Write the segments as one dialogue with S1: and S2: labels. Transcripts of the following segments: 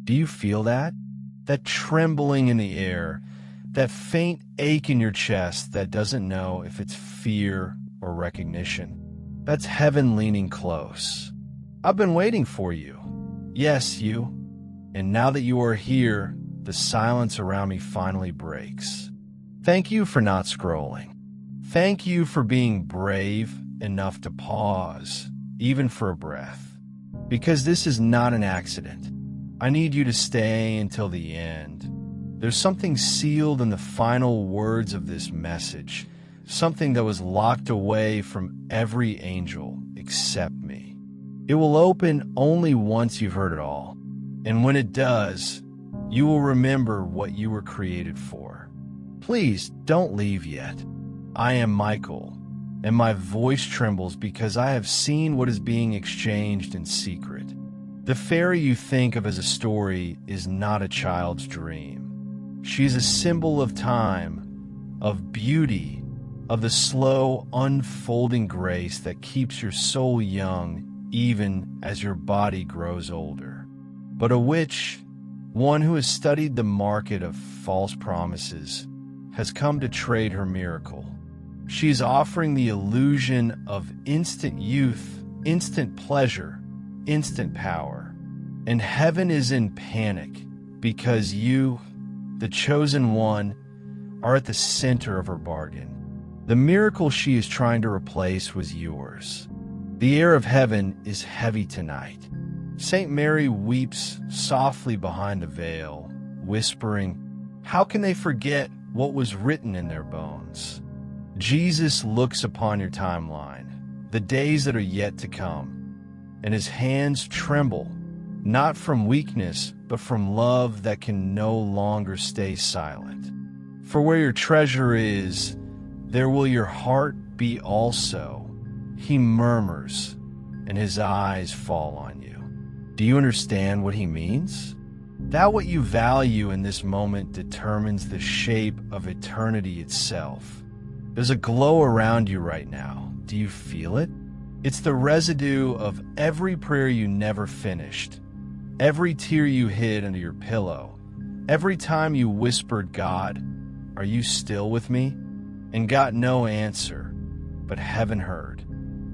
S1: Do you feel that? That trembling in the air, that faint ache in your chest that doesn't know if it's fear or recognition. That's heaven leaning close. I've been waiting for you. Yes, you. And now that you are here, the silence around me finally breaks. Thank you for not scrolling. Thank you for being brave enough to pause, even for a breath. Because this is not an accident. I need you to stay until the end. There's something sealed in the final words of this message, something that was locked away from every angel except me. It will open only once you've heard it all, and when it does, you will remember what you were created for. Please don't leave yet. I am Michael, and my voice trembles because I have seen what is being exchanged in secret. The fairy you think of as a story is not a child's dream. She is a symbol of time, of beauty, of the slow, unfolding grace that keeps your soul young even as your body grows older. But a witch, one who has studied the market of false promises, has come to trade her miracle. She is offering the illusion of instant youth, instant pleasure, instant power. And heaven is in panic because you, the chosen one, are at the center of her bargain. The miracle she is trying to replace was yours. The air of heaven is heavy tonight. St. Mary weeps softly behind the veil, whispering, "How can they forget what was written in their bones?" Jesus looks upon your timeline, the days that are yet to come, and his hands tremble, not from weakness, but from love that can no longer stay silent. For where your treasure is, there will your heart be also. He murmurs, and his eyes fall on you. Do you understand what he means? That what you value in this moment determines the shape of eternity itself. There's a glow around you right now. Do you feel it? It's the residue of every prayer you never finished, every tear you hid under your pillow, every time you whispered, "God, are you still with me?" and got no answer, but heaven heard.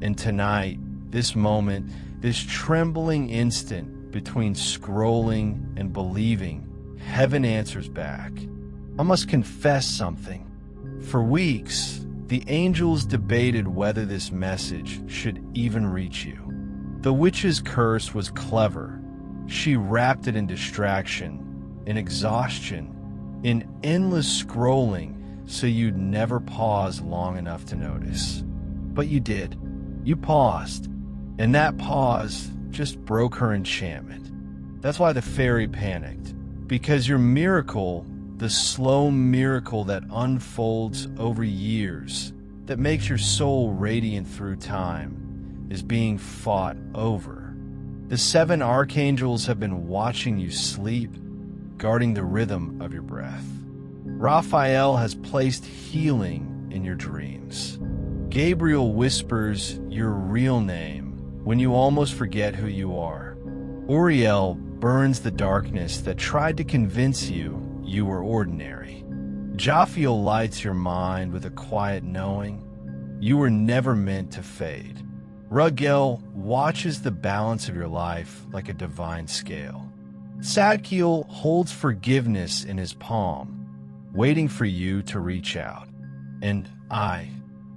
S1: And tonight, this moment, this trembling instant between scrolling and believing, heaven answers back. I must confess something. For weeks, the angels debated whether this message should even reach you. The witch's curse was clever. She wrapped it in distraction, in exhaustion, in endless scrolling, so you'd never pause long enough to notice. But you did. You paused, and that pause just broke her enchantment. That's why the fairy panicked, because your miracle, the slow miracle that unfolds over years, that makes your soul radiant through time, is being fought over. The 7 archangels have been watching you sleep, guarding the rhythm of your breath. Raphael has placed healing in your dreams. Gabriel whispers your real name when you almost forget who you are. Uriel burns the darkness that tried to convince you you were ordinary. Jophiel lights your mind with a quiet knowing you were never meant to fade. Ruggel watches the balance of your life like a divine scale. Sadkiel holds forgiveness in his palm, waiting for you to reach out. And I,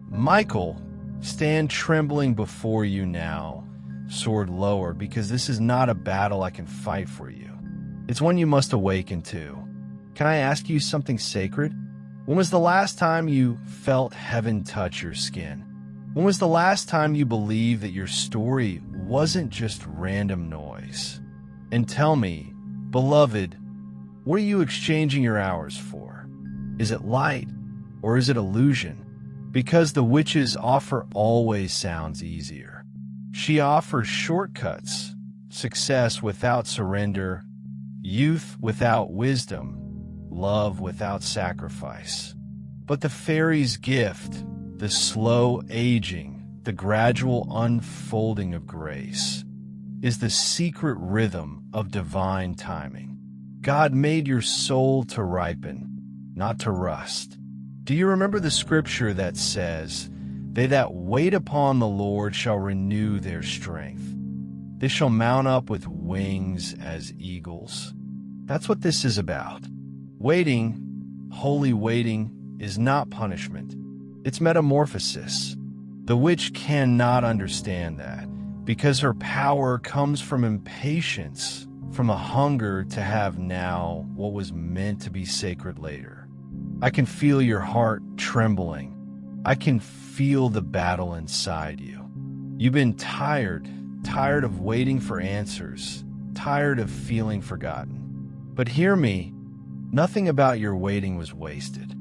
S1: Michael, stand trembling before you now, sword lower, because this is not a battle I can fight for you. It's one you must awaken to. Can I ask you something sacred? When was the last time you felt heaven touch your skin? When was the last time you believed that your story wasn't just random noise? And tell me, beloved, what are you exchanging your hours for? Is it light or is it illusion? Because the witch's offer always sounds easier. She offers shortcuts, success without surrender, youth without wisdom, love without sacrifice. But the fairy's gift, the slow aging, the gradual unfolding of grace, is the secret rhythm of divine timing. God made your soul to ripen, not to rust. Do you remember the scripture that says, "They that wait upon the Lord shall renew their strength. They shall mount up with wings as eagles"? That's what this is about. Waiting, holy waiting, is not punishment. It's metamorphosis. The witch cannot understand that, because her power comes from impatience, from a hunger to have now what was meant to be sacred later. I can feel your heart trembling. I can feel the battle inside you. You've been tired of waiting for answers, tired of feeling forgotten. But hear me, nothing about your waiting was wasted.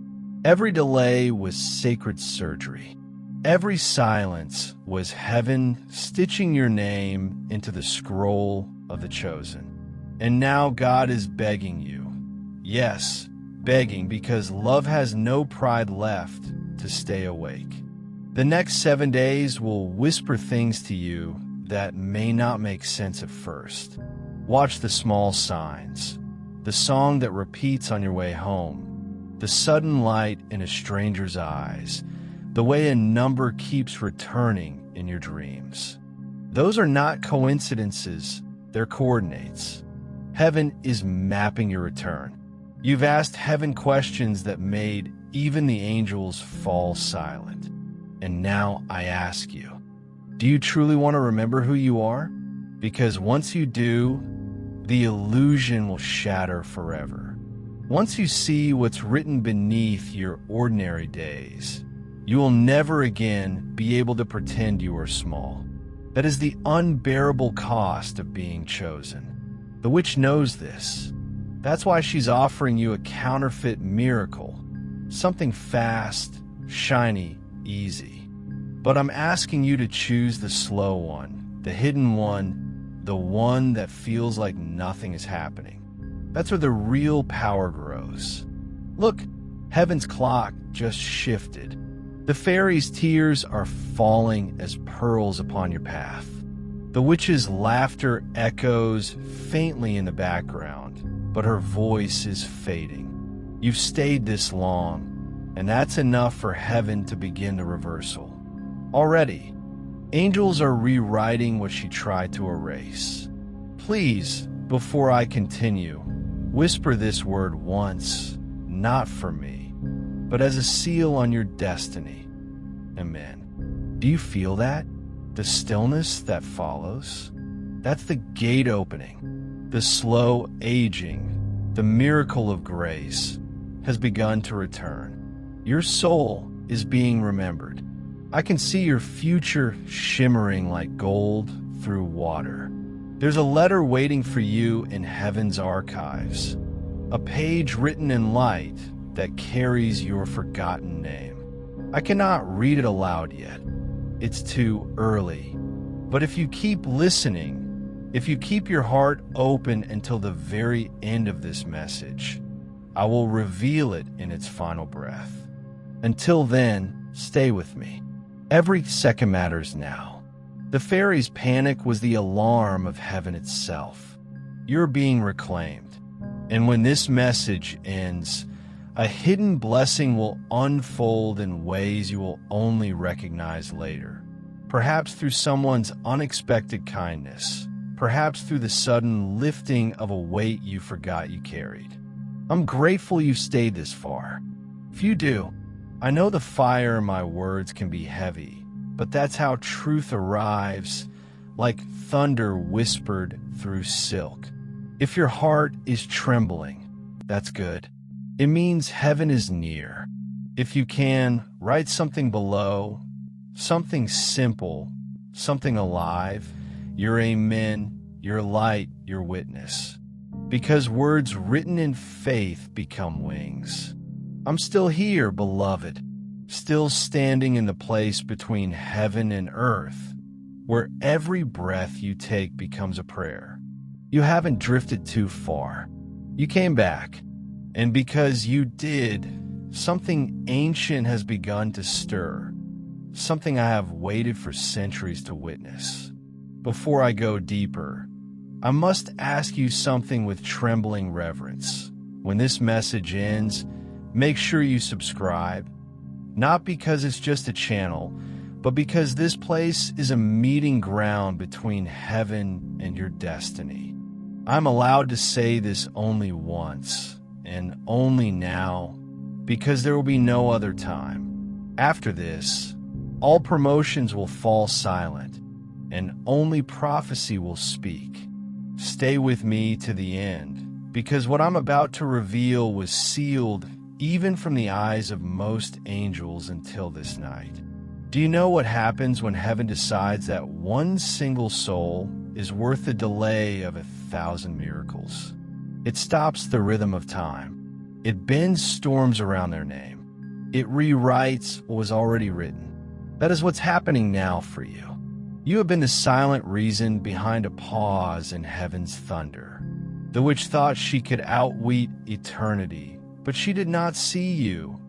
S1: Every delay was sacred surgery. Every silence was heaven stitching your name into the scroll of the chosen. And now God is begging you. Yes, begging, because love has no pride left to stay awake. The next 7 days will whisper things to you that may not make sense at first. Watch the small signs, the song that repeats on your way home, the sudden light in a stranger's eyes, the way a number keeps returning in your dreams. Those are not coincidences, they're coordinates. Heaven is mapping your return. You've asked heaven questions that made even the angels fall silent. And now I ask you, do you truly want to remember who you are? Because once you do, the illusion will shatter forever. Once you see what's written beneath your ordinary days, you will never again be able to pretend you are small. That is the unbearable cost of being chosen. The witch knows this. That's why she's offering you a counterfeit miracle, something fast, shiny, easy. But I'm asking you to choose the slow one, the hidden one, the one that feels like nothing is happening. That's where the real power grows. Look, heaven's clock just shifted. The fairy's tears are falling as pearls upon your path. The witch's laughter echoes faintly in the background, but her voice is fading. You've stayed this long, and that's enough for heaven to begin the reversal. Already, angels are rewriting what she tried to erase. Please, before I continue, whisper this word once, not for me, but as a seal on your destiny. Amen. Do you feel that? The stillness that follows? That's the gate opening. The slow aging, the miracle of grace, has begun to return. Your soul is being remembered. I can see your future shimmering like gold through water. There's a letter waiting for you in heaven's archives, a page written in light that carries your forgotten name. I cannot read it aloud yet. It's too early. But if you keep listening, if you keep your heart open until the very end of this message, I will reveal it in its final breath. Until then, stay with me. Every second matters now. The fairy's panic was the alarm of heaven itself. You're being reclaimed. And when this message ends, a hidden blessing will unfold in ways you will only recognize later. Perhaps through someone's unexpected kindness. Perhaps through the sudden lifting of a weight you forgot you carried. I'm grateful you stayed this far. If you do, I know the fire in my words can be heavy, but that's how truth arrives, like thunder whispered through silk. If your heart is trembling, that's good. It means heaven is near. If you can, write something below, something simple, something alive, your amen, your light, your witness. Because words written in faith become wings. I'm still here, beloved, still standing in the place between heaven and earth, where every breath you take becomes a prayer. You haven't drifted too far. You came back. And because you did, something ancient has begun to stir, something I have waited for centuries to witness. Before I go deeper, I must ask you something with trembling reverence. When this message ends, make sure you subscribe, not because it's just a channel, but because this place is a meeting ground between heaven and your destiny. I'm allowed to say this only once, and only now, because there will be no other time. After this, all promotions will fall silent, and only prophecy will speak. Stay with me to the end, because what I'm about to reveal was sealed even from the eyes of most angels until this night. Do you know what happens when heaven decides that one single soul is worth the delay of 1,000 miracles? It stops the rhythm of time. It bends storms around their name. It rewrites what was already written. That is what's happening now for you. You have been the silent reason behind a pause in heaven's thunder. The witch thought she could outwit eternity, but she did not see you.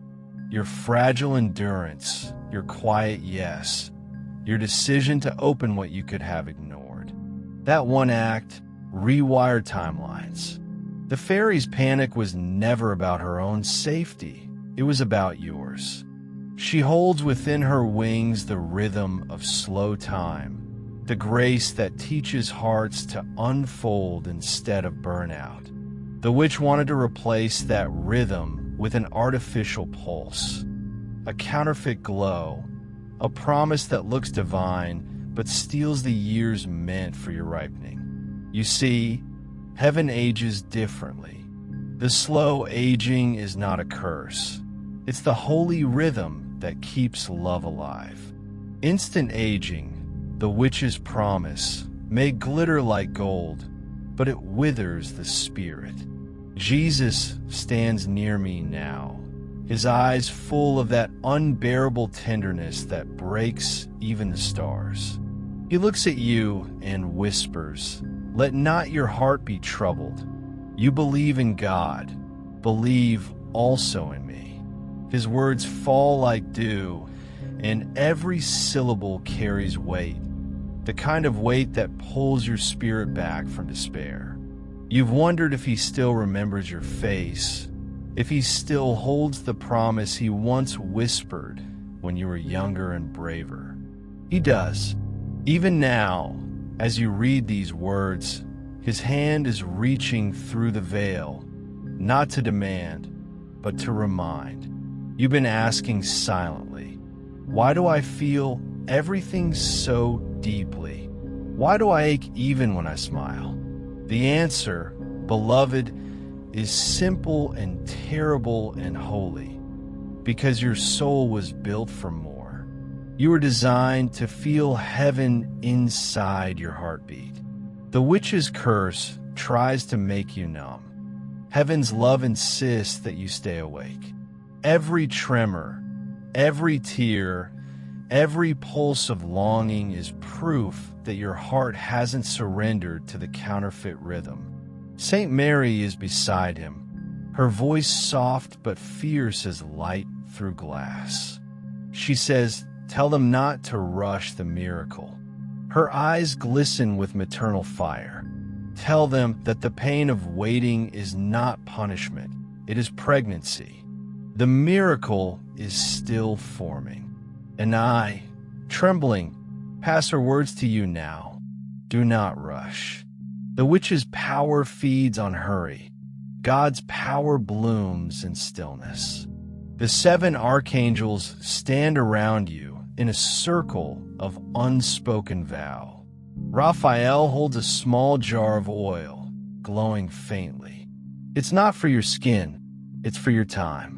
S1: Your fragile endurance, your quiet yes, your decision to open what you could have ignored. That one act rewired timelines. The fairy's panic was never about her own safety. It was about yours. She holds within her wings the rhythm of slow time, the grace that teaches hearts to unfold instead of burnout. The witch wanted to replace that rhythm with an artificial pulse, a counterfeit glow, a promise that looks divine but steals the years meant for your ripening. You see, heaven ages differently. The slow aging is not a curse. It's the holy rhythm that keeps love alive. Instant aging, the witch's promise, may glitter like gold, but it withers the spirit. Jesus stands near me now, his eyes full of that unbearable tenderness that breaks even the stars. He looks at you and whispers, "Let not your heart be troubled. You believe in God. Believe also in me." His words fall like dew, and every syllable carries weight, the kind of weight that pulls your spirit back from despair. You've wondered if he still remembers your face, if he still holds the promise he once whispered when you were younger and braver. He does. Even now, as you read these words, his hand is reaching through the veil, not to demand, but to remind. You've been asking silently, why do I feel everything so deeply? Why do I ache even when I smile? The answer, beloved, is simple and terrible and holy, because your soul was built for more. You were designed to feel heaven inside your heartbeat. The witch's curse tries to make you numb. Heaven's love insists that you stay awake. Every tremor, every tear, every pulse of longing is proof that your heart hasn't surrendered to the counterfeit rhythm. Saint Mary is beside him, her voice soft but fierce as light through glass. She says, "Tell them not to rush the miracle." Her eyes glisten with maternal fire. Tell them that the pain of waiting is not punishment, it is pregnancy. The miracle is still forming. And I, trembling, pass her words to you now. Do not rush. The witch's power feeds on hurry. God's power blooms in stillness. The 7 archangels stand around you in a circle of unspoken vow. Raphael holds a small jar of oil, glowing faintly. It's not for your skin, it's for your time.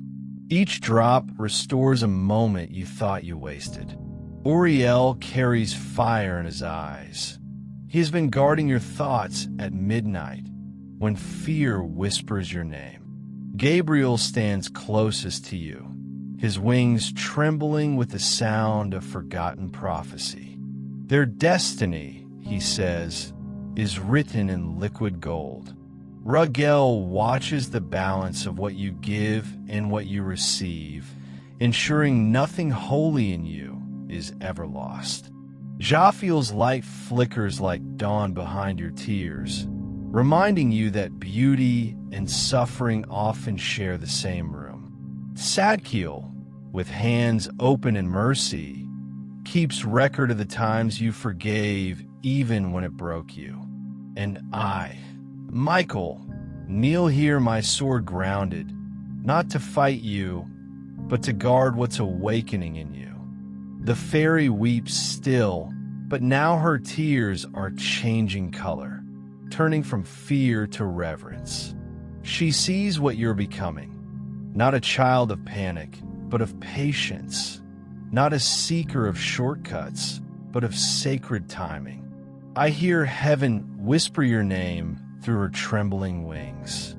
S1: Each drop restores a moment you thought you wasted. Uriel carries fire in his eyes. He has been guarding your thoughts at midnight when fear whispers your name. Gabriel stands closest to you, his wings trembling with the sound of forgotten prophecy. Their destiny, he says, is written in liquid gold. Raguel watches the balance of what you give and what you receive, ensuring nothing holy in you is ever lost. Jafiel's light flickers like dawn behind your tears, reminding you that beauty and suffering often share the same room. Sadkiel, with hands open in mercy, keeps record of the times you forgave even when it broke you. And I, Michael, kneel here, my sword grounded, not to fight you, but to guard what's awakening in you. The fairy weeps still, but now her tears are changing color, turning from fear to reverence. She sees what you're becoming, not a child of panic, but of patience, not a seeker of shortcuts, but of sacred timing. I hear heaven whisper your name through her trembling wings.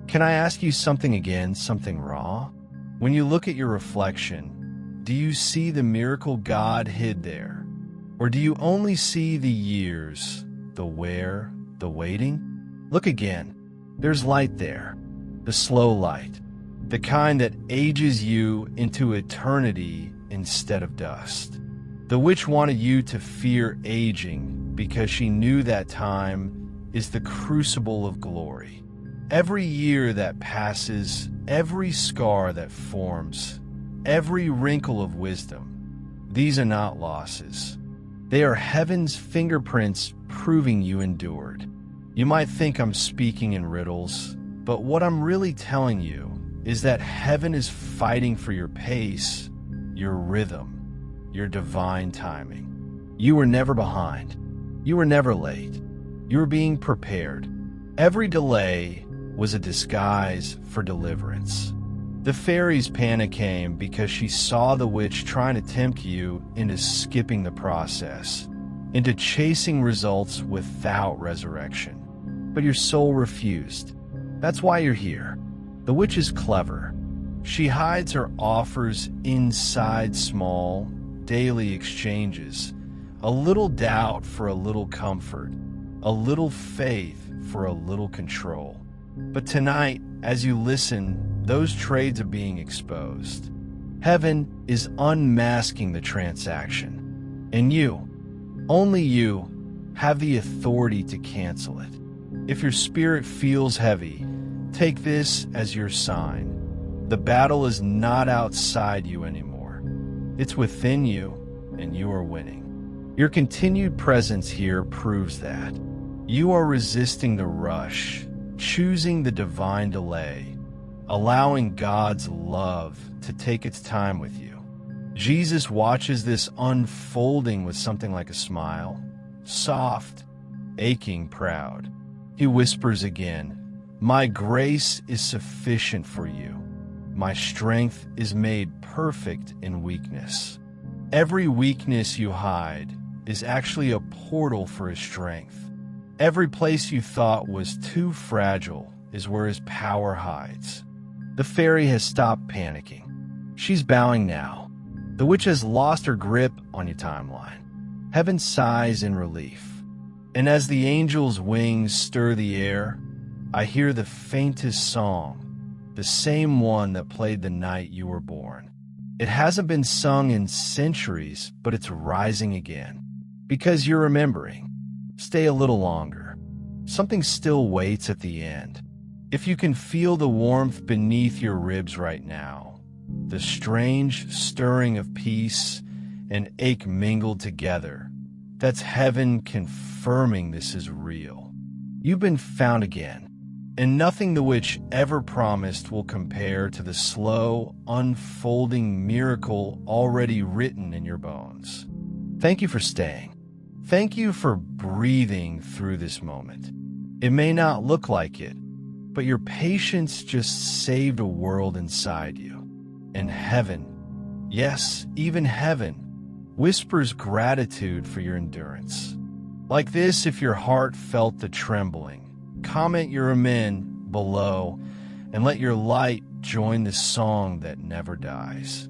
S1: Can I ask you something again, something raw? When you look at your reflection, do you see the miracle God hid there? Or do you only see the years, the where, the waiting? Look again. There's light there, the slow light, the kind that ages you into eternity instead of dust. The witch wanted you to fear aging because she knew that time is the crucible of glory. Every year that passes, every scar that forms, every wrinkle of wisdom, these are not losses. They are heaven's fingerprints proving you endured. You might think I'm speaking in riddles, but what I'm really telling you is that heaven is fighting for your pace, your rhythm, your divine timing. You were never behind. You were never late. You were being prepared. Every delay was a disguise for deliverance. The fairy's panic came because she saw the witch trying to tempt you into skipping the process, into chasing results without resurrection. But your soul refused. That's why you're here. The witch is clever. She hides her offers inside small, daily exchanges. A little doubt for a little comfort, a little faith for a little control. But tonight, as you listen, those trades are being exposed. Heaven is unmasking the transaction. And you, only you, have the authority to cancel it. If your spirit feels heavy, take this as your sign. The battle is not outside you anymore. It's within you, and you are winning. Your continued presence here proves that. You are resisting the rush, choosing the divine delay, allowing God's love to take its time with you. Jesus watches this unfolding with something like a smile, soft, aching, proud. He whispers again, "My grace is sufficient for you. My strength is made perfect in weakness." Every weakness you hide is actually a portal for his strength. Every place you thought was too fragile is where his power hides. The fairy has stopped panicking. She's bowing now. The witch has lost her grip on your timeline. Heaven sighs in relief. And as the angel's wings stir the air, I hear the faintest song, the same one that played the night you were born. It hasn't been sung in centuries, but it's rising again. Because you're remembering. Stay a little longer. Something still waits at the end. If you can feel the warmth beneath your ribs right now, the strange stirring of peace and ache mingled together, that's heaven confirming this is real. You've been found again, and nothing the witch ever promised will compare to the slow, unfolding miracle already written in your bones. Thank you for staying. Thank you for breathing through this moment. It may not look like it, but your patience just saved a world inside you. And heaven, yes, even heaven, whispers gratitude for your endurance. Like this, if your heart felt the trembling, comment your amen below and let your light join the song that never dies.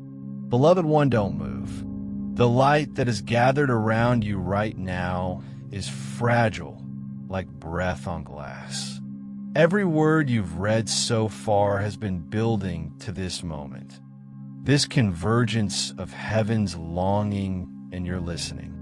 S1: Beloved one, don't move. The light that is gathered around you right now is fragile, like breath on glass. Every word you've read so far has been building to this moment, this convergence of heaven's longing and your listening.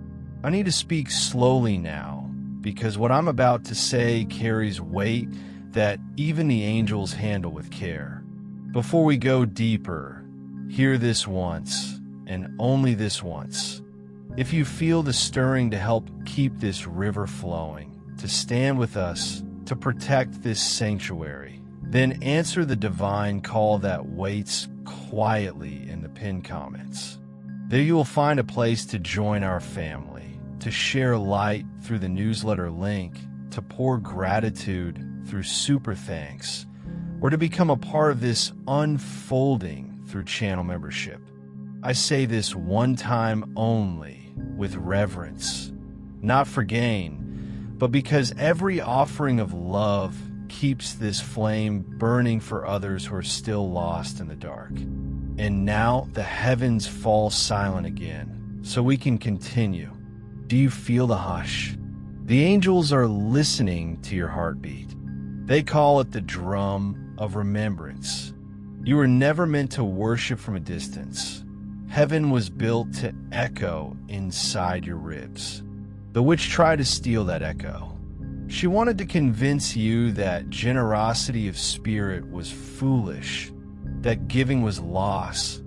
S1: I need to speak slowly now, because what I'm about to say carries weight that even the angels handle with care. Before we go deeper, hear this once, and only this once. If you feel the stirring to help keep this river flowing, to stand with us, to protect this sanctuary, then answer the divine call that waits quietly in the pinned comments. There you will find a place to join our family, to share light through the newsletter link, to pour gratitude through super thanks, or to become a part of this unfolding through channel membership. I say this one time only, with reverence, not for gain, but because every offering of love keeps this flame burning for others who are still lost in the dark. And now the heavens fall silent again, so we can continue. Do you feel the hush? The angels are listening to your heartbeat. They call it the drum of remembrance. You were never meant to worship from a distance. Heaven was built to echo inside your ribs. The witch tried to steal that echo. She wanted to convince you that generosity of spirit was foolish, that giving was loss,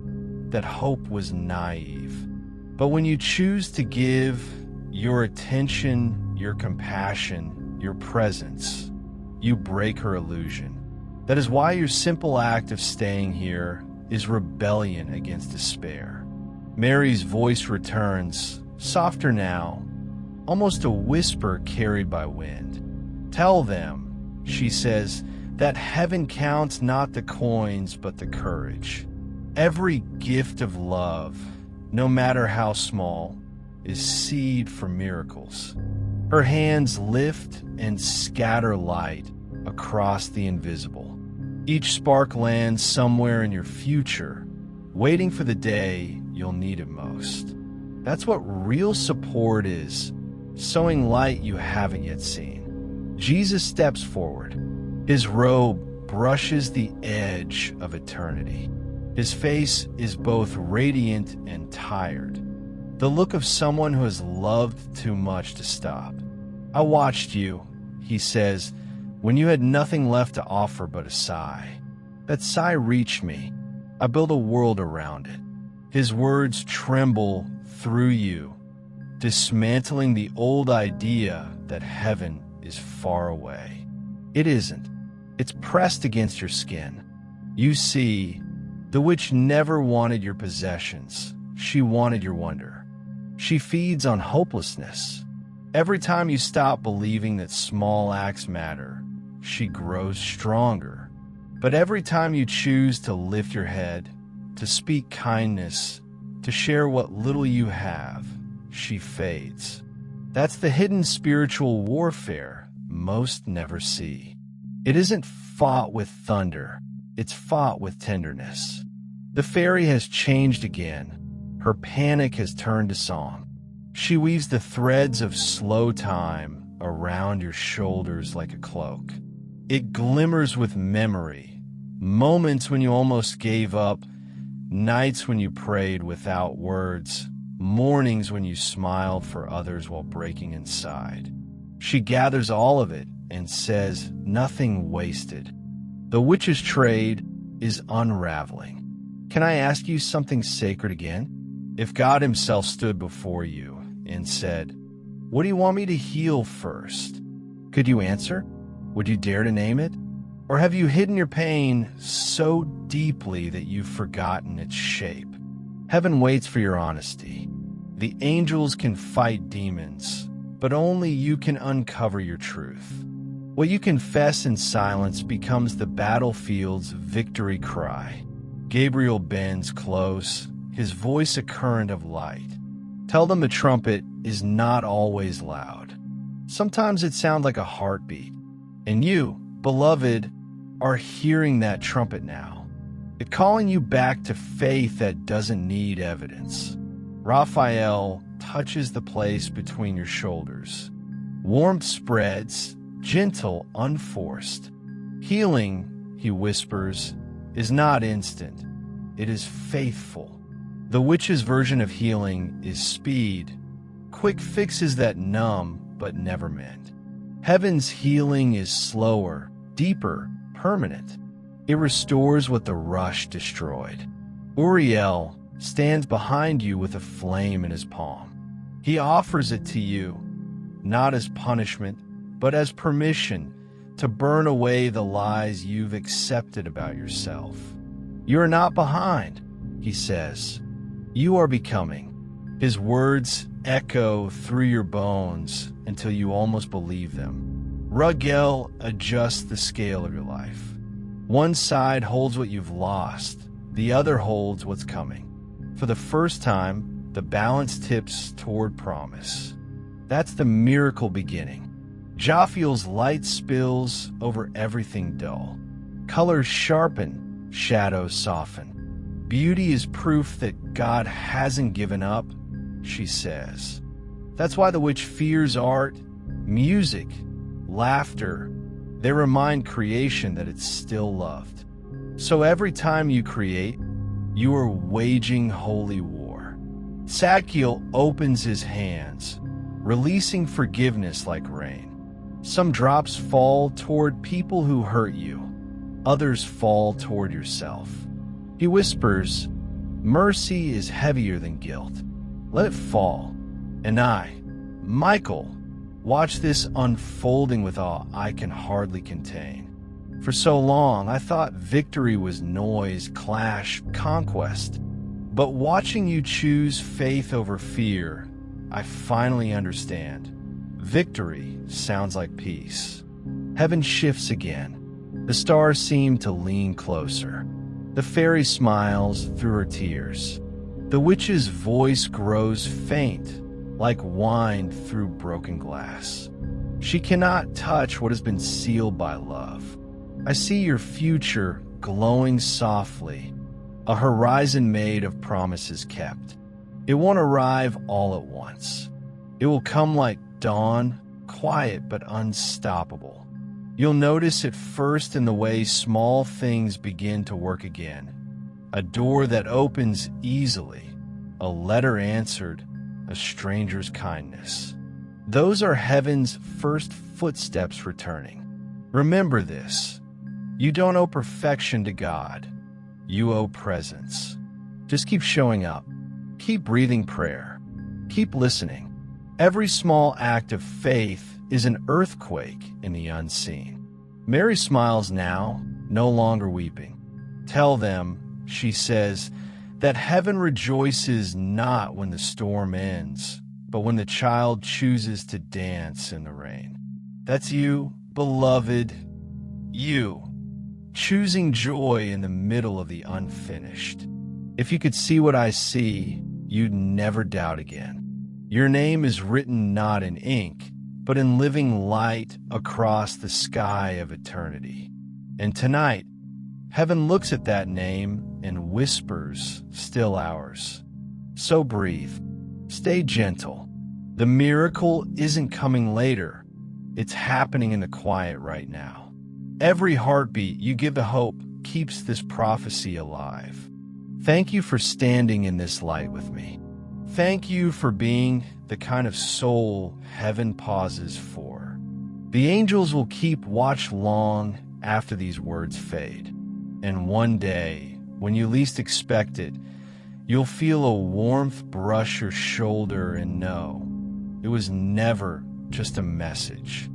S1: that hope was naive. But when you choose to give your attention, your compassion, your presence, you break her illusion. That is why your simple act of staying here is rebellion against despair. Mary's voice returns, softer now, almost a whisper carried by wind. Tell them, she says, that heaven counts not the coins but the courage. Every gift of love, no matter how small, is seed for miracles. Her hands lift and scatter light across the invisible. Each spark lands somewhere in your future, waiting for the day you'll need it most. That's what real support is, sowing light you haven't yet seen. Jesus steps forward. His robe brushes the edge of eternity. His face is both radiant and tired, the look of someone who has loved too much to stop. I watched you, he says, when you had nothing left to offer but a sigh. That sigh reached me. I built a world around it. His words tremble through you, dismantling the old idea that heaven is far away. It isn't. It's pressed against your skin. You see, the witch never wanted your possessions. She wanted your wonder. She feeds on hopelessness. Every time you stop believing that small acts matter, she grows stronger. But every time you choose to lift your head, to speak kindness, to share what little you have, she fades. That's the hidden spiritual warfare most never see. It isn't fought with thunder, it's fought with tenderness. The fairy has changed again. Her panic has turned to song. She weaves the threads of slow time around your shoulders like a cloak. It glimmers with memory, moments when you almost gave up, nights when you prayed without words, mornings when you smiled for others while breaking inside. She gathers all of it and says, nothing wasted. The witch's trade is unraveling. Can I ask you something sacred again? If God himself stood before you and said, what do you want me to heal first? Could you answer? Would you dare to name it? Or have you hidden your pain so deeply that you've forgotten its shape? Heaven waits for your honesty. The angels can fight demons, but only you can uncover your truth. What you confess in silence becomes the battlefield's victory cry. Gabriel bends close, his voice a current of light. Tell them the trumpet is not always loud. Sometimes it sounds like a heartbeat. And you, beloved, are hearing that trumpet now. It's calling you back to faith that doesn't need evidence. Raphael touches the place between your shoulders. Warmth spreads, gentle, unforced. Healing, he whispers, is not instant. It is faithful. The witch's version of healing is speed, quick fixes that numb but never mend. Heaven's healing is slower, deeper, permanent. It restores what the rush destroyed. Uriel stands behind you with a flame in his palm. He offers it to you, not as punishment, but as permission to burn away the lies you've accepted about yourself. You are not behind, he says. You are becoming. His words echo through your bones until you almost believe them. Rugiel adjusts the scale of your life. One side holds what you've lost, the other holds what's coming. For the first time, the balance tips toward promise. That's the miracle beginning. Jophiel's light spills over everything dull. Colors sharpen, shadows soften. Beauty is proof that God hasn't given up, she says. That's why the witch fears art, music, laughter. They remind creation that it's still loved. So every time you create, you are waging holy war. Sakiel opens his hands, releasing forgiveness like rain. Some drops fall toward people who hurt you. Others fall toward yourself. He whispers, mercy is heavier than guilt. Let it fall. And I, Michael, watch this unfolding with awe I can hardly contain. For so long, I thought victory was noise, clash, conquest. But watching you choose faith over fear, I finally understand. Victory sounds like peace. Heaven shifts again. The stars seem to lean closer. The fairy smiles through her tears. The witch's voice grows faint, like wine through broken glass. She cannot touch what has been sealed by love. I see your future glowing softly, a horizon made of promises kept. It won't arrive all at once. It will come like dawn, quiet but unstoppable. You'll notice it first in the way small things begin to work again. A door that opens easily, a letter answered, a stranger's kindness. Those are heaven's first footsteps returning. Remember this. You don't owe perfection to God. You owe presence. Just keep showing up. Keep breathing prayer. Keep listening. Every small act of faith is an earthquake in the unseen. Mary smiles now, no longer weeping. Tell them, she says, that heaven rejoices not when the storm ends, but when the child chooses to dance in the rain. That's you, beloved, you, choosing joy in the middle of the unfinished. If you could see what I see, you'd never doubt again. Your name is written not in ink, but in living light across the sky of eternity. And tonight, heaven looks at that name and whispers, still ours. So breathe. Stay gentle. The miracle isn't coming later. It's happening in the quiet right now. Every heartbeat you give to hope keeps this prophecy alive. Thank you for standing in this light with me. Thank you for being the kind of soul heaven pauses for. The angels will keep watch long after these words fade. And one day, when you least expect it, you'll feel a warmth brush your shoulder and know it was never just a message.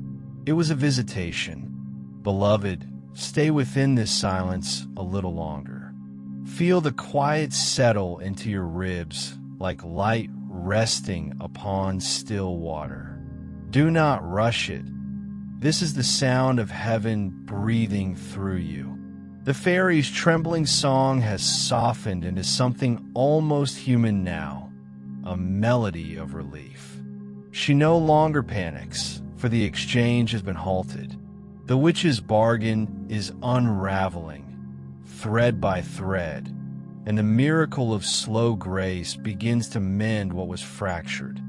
S1: It was a visitation. Beloved, stay within this silence a little longer. Feel the quiet settle into your ribs like light resting upon still water. Do not rush it. This is the sound of heaven breathing through you. The fairy's trembling song has softened into something almost human now, a melody of relief. She no longer panics, for the exchange has been halted. The witch's bargain is unraveling, thread by thread, and the miracle of slow grace begins to mend what was fractured.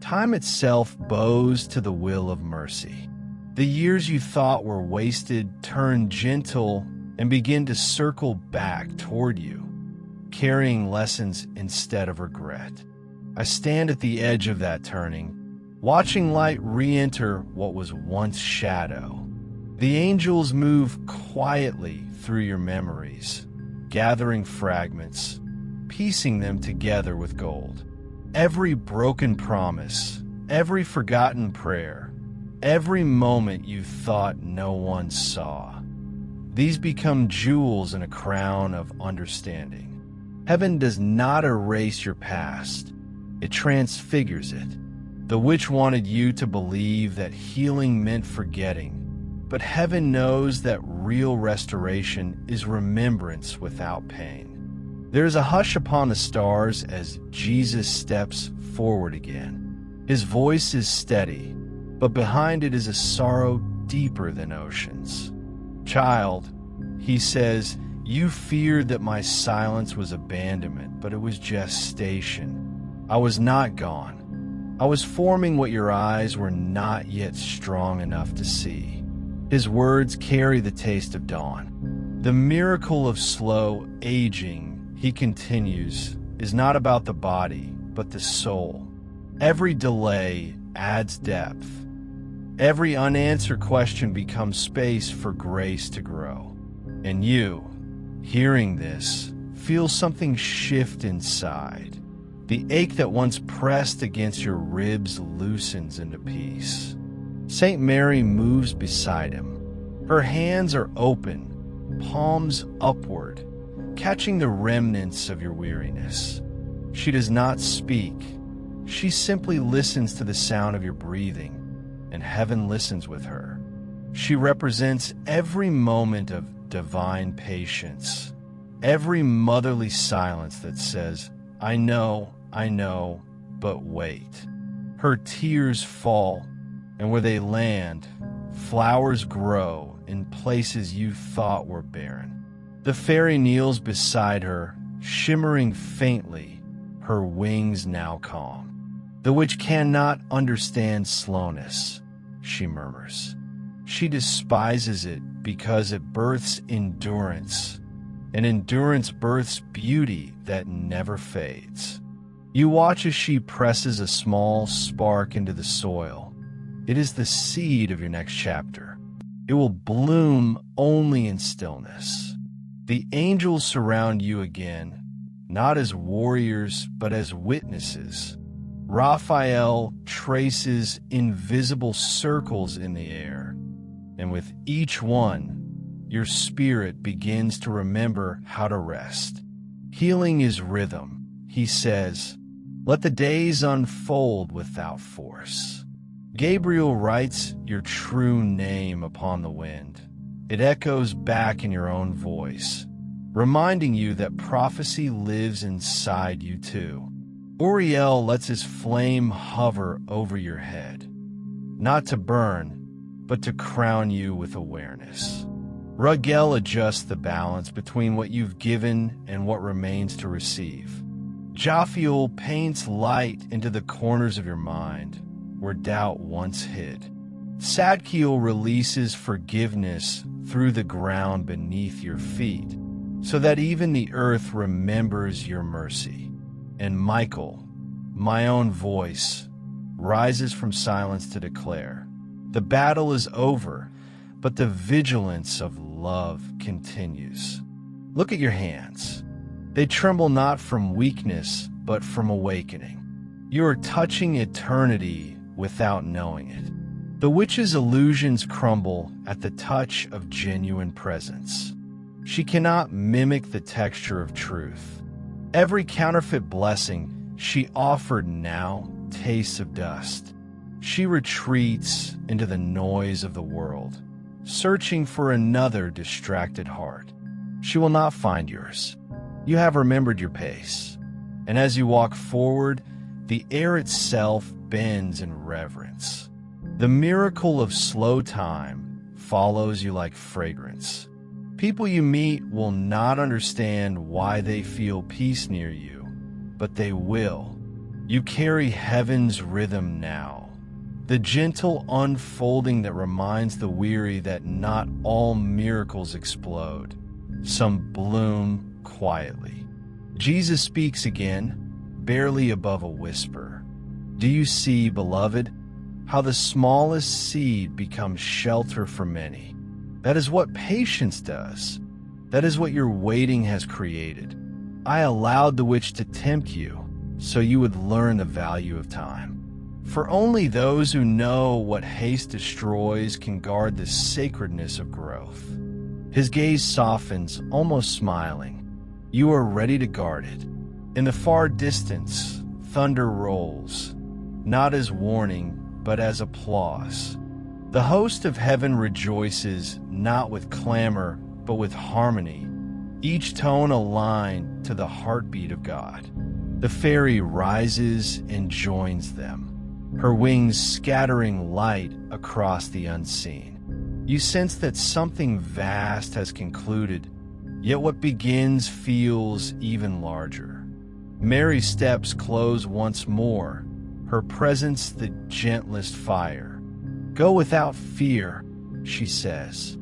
S1: Time itself bows to the will of mercy. The years you thought were wasted turn gentle and begin to circle back toward you, carrying lessons instead of regret. I stand at the edge of that turning, watching light re-enter what was once shadow. The angels move quietly through your memories, gathering fragments, piecing them together with gold. Every broken promise, every forgotten prayer, every moment you thought no one saw. These become jewels in a crown of understanding. Heaven does not erase your past, it transfigures it. The witch wanted you to believe that healing meant forgetting, but heaven knows that real restoration is remembrance without pain. There is a hush upon the stars as Jesus steps forward again. His voice is steady, but behind it is a sorrow deeper than oceans. Child, he says, you feared that my silence was abandonment, but it was gestation. I was not gone. I was forming what your eyes were not yet strong enough to see. His words carry the taste of dawn. The miracle of slow aging, he continues, is not about the body, but the soul. Every delay adds depth. Every unanswered question becomes space for grace to grow. And you, hearing this, feel something shift inside. The ache that once pressed against your ribs loosens into peace. Saint Mary moves beside him. Her hands are open, palms upward, catching the remnants of your weariness. She does not speak. She simply listens to the sound of your breathing, and heaven listens with her. She represents every moment of divine patience, every motherly silence that says, I know, but wait. Her tears fall, and where they land, flowers grow in places you thought were barren. The fairy kneels beside her, shimmering faintly, her wings now calm. The witch cannot understand slowness, she murmurs. She despises it because it births endurance, and endurance births beauty that never fades. You watch as she presses a small spark into the soil. It is the seed of your next chapter. It will bloom only in stillness. The angels surround you again, not as warriors, but as witnesses. Raphael traces invisible circles in the air, and with each one, your spirit begins to remember how to rest. Healing is rhythm, he says. Let the days unfold without force. Gabriel writes your true name upon the wind. It echoes back in your own voice, reminding you that prophecy lives inside you too. Uriel lets his flame hover over your head, not to burn, but to crown you with awareness. Raguel adjusts the balance between what you've given and what remains to receive. Jophiel paints light into the corners of your mind, where doubt once hid. Sadkiel releases forgiveness through the ground beneath your feet, so that even the earth remembers your mercy. And Michael, my own voice, rises from silence to declare, the battle is over, but the vigilance of love continues. Look at your hands. They tremble not from weakness, but from awakening. You are touching eternity without knowing it. The witch's illusions crumble at the touch of genuine presence. She cannot mimic the texture of truth. Every counterfeit blessing she offered now tastes of dust. She retreats into the noise of the world, searching for another distracted heart. She will not find yours. You have remembered your pace, and as you walk forward, the air itself bends in reverence. The miracle of slow time follows you like fragrance. People you meet will not understand why they feel peace near you, but they will. You carry heaven's rhythm now, the gentle unfolding that reminds the weary that not all miracles explode. Some bloom quietly. Jesus speaks again. barely above a whisper. Do you see, beloved, how the smallest seed becomes shelter for many? That is what patience does. That is what your waiting has created. I allowed the witch to tempt you, so you would learn the value of time. For only those who know what haste destroys can guard the sacredness of growth. His gaze softens, almost smiling. You are ready to guard it. In the far distance, thunder rolls, not as warning, but as applause. The host of heaven rejoices not with clamor, but with harmony, each tone aligned to the heartbeat of God. The fairy rises and joins them, her wings scattering light across the unseen. You sense that something vast has concluded, yet what begins feels even larger. Mary's steps close once more, her presence the gentlest fire. Go without fear, she says.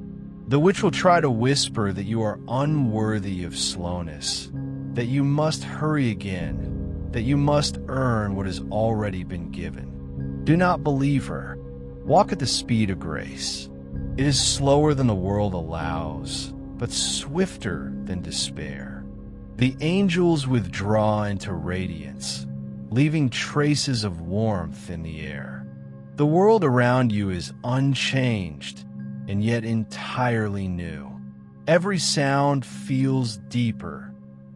S1: The witch will try to whisper that you are unworthy of slowness, that you must hurry again, that you must earn what has already been given. Do not believe her. Walk at the speed of grace. It is slower than the world allows, but swifter than despair. The angels withdraw into radiance, leaving traces of warmth in the air. The world around you is unchanged, and yet entirely new. Every sound feels deeper.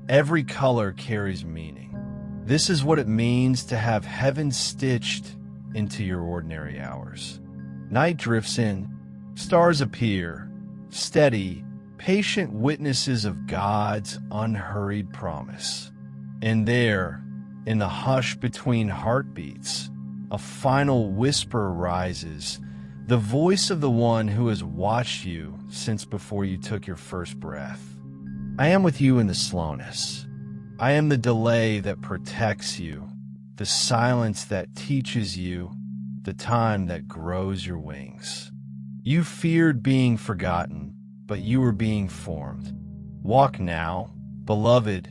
S1: Every color carries meaning. This is what it means to have heaven stitched into your ordinary hours. Night drifts in, stars appear, steady, patient witnesses of God's unhurried promise. And there, in the hush between heartbeats, a final whisper rises, the voice of the one who has watched you since before you took your first breath. I am with you in the slowness. I am the delay that protects you, the silence that teaches you, the time that grows your wings. You feared being forgotten, but you were being formed. Walk now, beloved,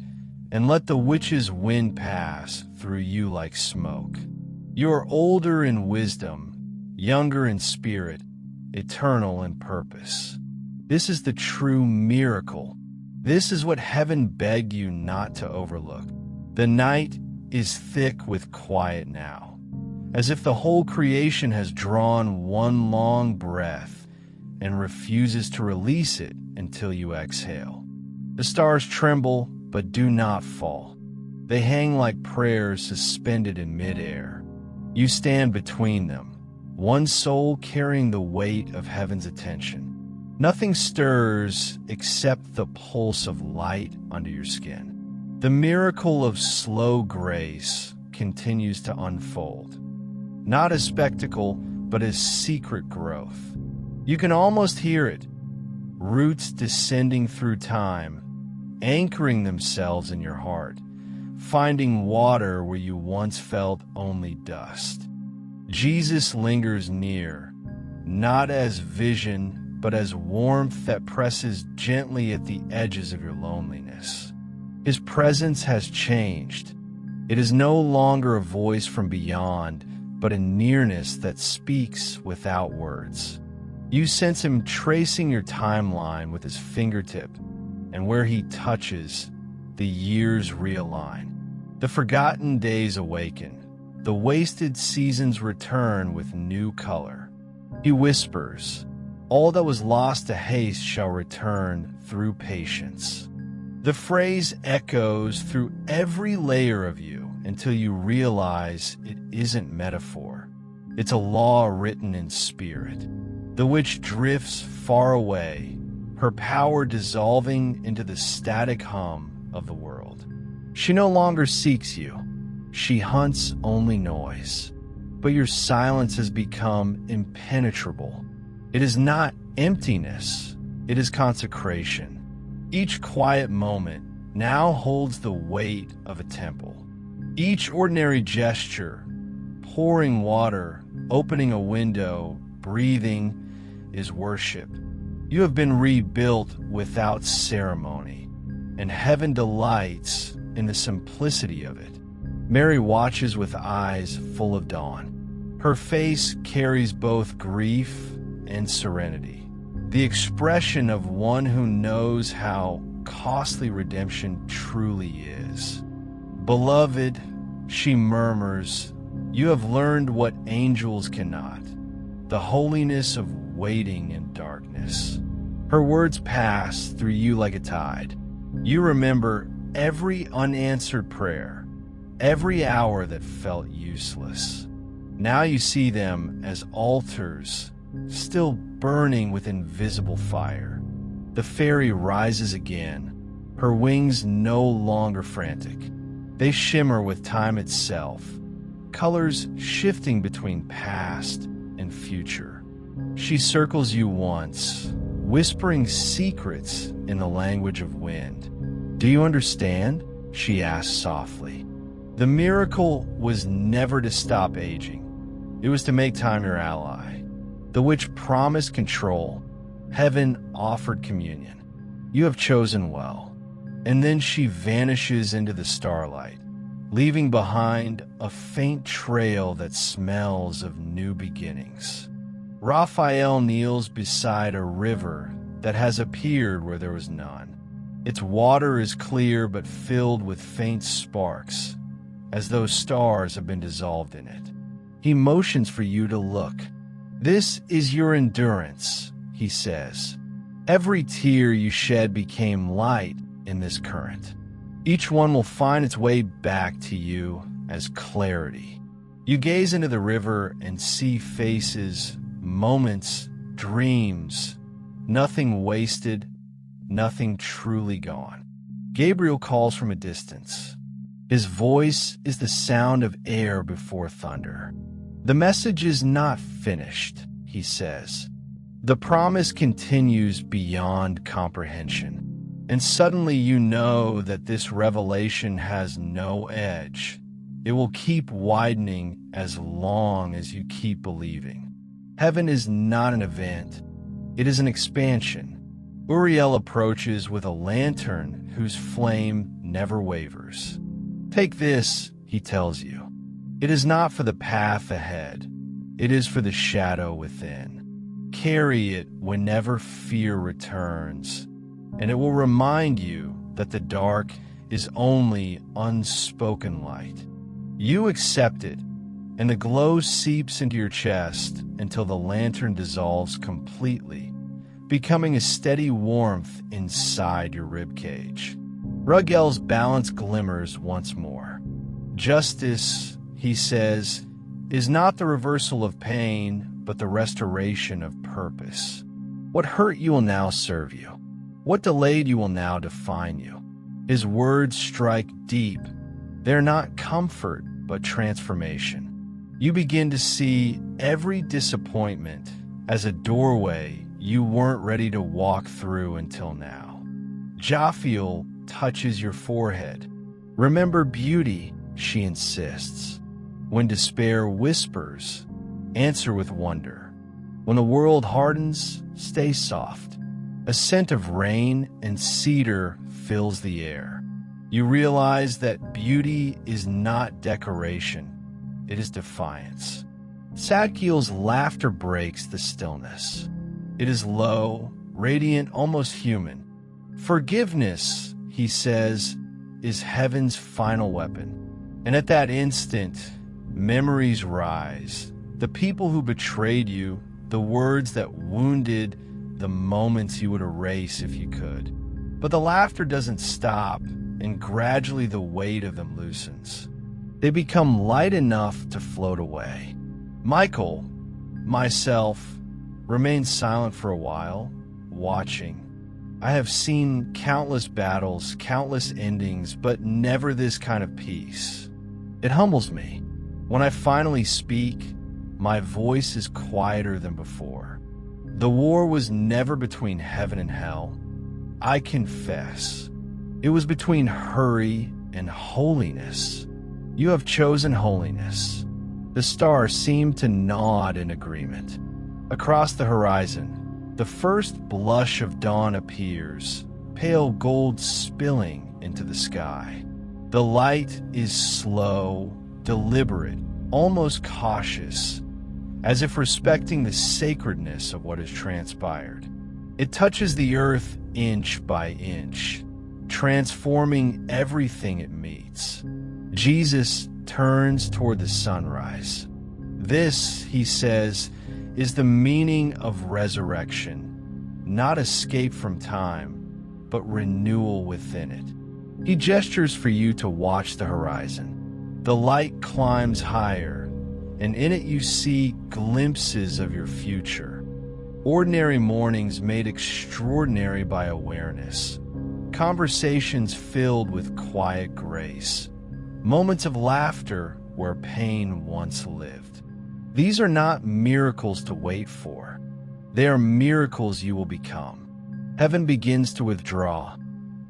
S1: and let the witch's wind pass through you like smoke. You are older in wisdom, younger in spirit, eternal in purpose. This is the true miracle. This is what heaven begged you not to overlook. The night is thick with quiet now, as if the whole creation has drawn one long breath and refuses to release it until you exhale. The stars tremble, but do not fall. They hang like prayers suspended in midair. You stand between them, one soul carrying the weight of heaven's attention. Nothing stirs except the pulse of light under your skin. The miracle of slow grace continues to unfold, not as spectacle, but as secret growth. You can almost hear it, roots descending through time, anchoring themselves in your heart, finding water where you once felt only dust. Jesus lingers near, not as vision, but as warmth that presses gently at the edges of your loneliness. His presence has changed. It is no longer a voice from beyond, but a nearness that speaks without words. You sense him tracing your timeline with his fingertip, and where he touches, the years realign. The forgotten days awaken. The wasted seasons return with new color. He whispers, "All that was lost to haste shall return through patience." The phrase echoes through every layer of you until you realize it isn't metaphor. It's a law written in spirit. The witch drifts far away, her power dissolving into the static hum of the world. She no longer seeks you. She hunts only noise. But your silence has become impenetrable. It is not emptiness, it is consecration. Each quiet moment now holds the weight of a temple. Each ordinary gesture, pouring water, opening a window, breathing, is worship. You have been rebuilt without ceremony, and heaven delights in the simplicity of it. Mary watches with eyes full of dawn. Her face carries both grief and serenity, the expression of one who knows how costly redemption truly is. "Beloved," she murmurs, "you have learned what angels cannot, the holiness of waiting in darkness." Her words pass through you like a tide. You remember every unanswered prayer, every hour that felt useless. Now you see them as altars, still burning with invisible fire. The fairy rises again, her wings no longer frantic. They shimmer with time itself, colors shifting between past and future. She circles you once, whispering secrets in the language of wind. "Do you understand?" she asks softly. The miracle was never to stop aging. It was to make time your ally. The witch promised control. Heaven offered communion. You have chosen well. And then she vanishes into the starlight, leaving behind a faint trail that smells of new beginnings. Raphael kneels beside a river that has appeared where there was none. Its water is clear but filled with faint sparks, as though stars have been dissolved in it. He motions for you to look. "This is your endurance," he says. "Every tear you shed became light in this current. Each one will find its way back to you as clarity." You gaze into the river and see faces, moments, dreams, nothing wasted, nothing truly gone. Gabriel calls from a distance. His voice is the sound of air before thunder. "The message is not finished," he says. "The promise continues beyond comprehension." And suddenly you know that this revelation has no edge. It will keep widening as long as you keep believing. Heaven is not an event. It is an expansion. Uriel approaches with a lantern whose flame never wavers. "Take this," he tells you. "It is not for the path ahead. It is for the shadow within. Carry it whenever fear returns, and it will remind you that the dark is only unspoken light." You accept it, and the glow seeps into your chest until the lantern dissolves completely, becoming a steady warmth inside your ribcage. Rugel's balance glimmers once more. "Justice," he says, "is not the reversal of pain, but the restoration of purpose. What hurt you will now serve you. What delayed you will now define you." His words strike deep. They're not comfort, but transformation. You begin to see every disappointment as a doorway you weren't ready to walk through until now. Jophiel touches your forehead. "Remember beauty," she insists. When despair whispers, answer with wonder. When the world hardens, stay soft. A scent of rain and cedar fills the air. You realize that beauty is not decoration, it is defiance. Sadkiel's laughter breaks the stillness. It is low, radiant, almost human. "Forgiveness," he says, "is heaven's final weapon." And at that instant, memories rise. The people who betrayed you, the words that wounded, the moments you would erase if you could. But the laughter doesn't stop, and gradually the weight of them loosens. They become light enough to float away. Michael, myself, remains silent for a while, watching. I have seen countless battles, countless endings, but never this kind of peace. It humbles me. When I finally speak, my voice is quieter than before. The war was never between heaven and hell. I confess, it was between hurry and holiness. You have chosen holiness. The stars seem to nod in agreement. Across the horizon, the first blush of dawn appears, pale gold spilling into the sky. The light is slow, deliberate, almost cautious, as if respecting the sacredness of what has transpired. It touches the earth inch by inch, transforming everything it meets. Jesus turns toward the sunrise. This, he says, is the meaning of resurrection, not escape from time, but renewal within it. He gestures for you to watch the horizon. The light climbs higher, and in it you see glimpses of your future. Ordinary mornings made extraordinary by awareness. Conversations filled with quiet grace. Moments of laughter where pain once lived. These are not miracles to wait for. They are miracles you will become. Heaven begins to withdraw,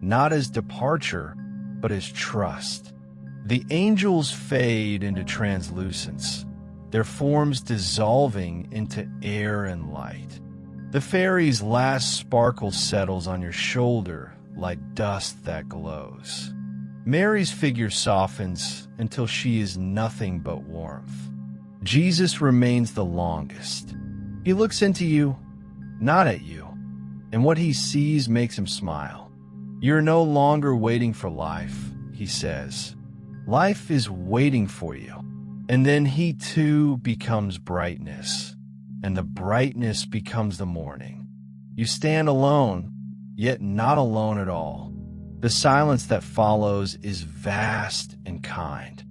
S1: not as departure, but as trust. The angels fade into translucence, their forms dissolving into air and light. The fairy's last sparkle settles on your shoulder like dust that glows. Mary's figure softens until she is nothing but warmth. Jesus remains the longest. He looks into you, not at you, and what he sees makes him smile. You're no longer waiting for life, he says. Life is waiting for you. And then he too becomes brightness, and the brightness becomes the morning. You stand alone, yet not alone at all. The silence that follows is vast and kind.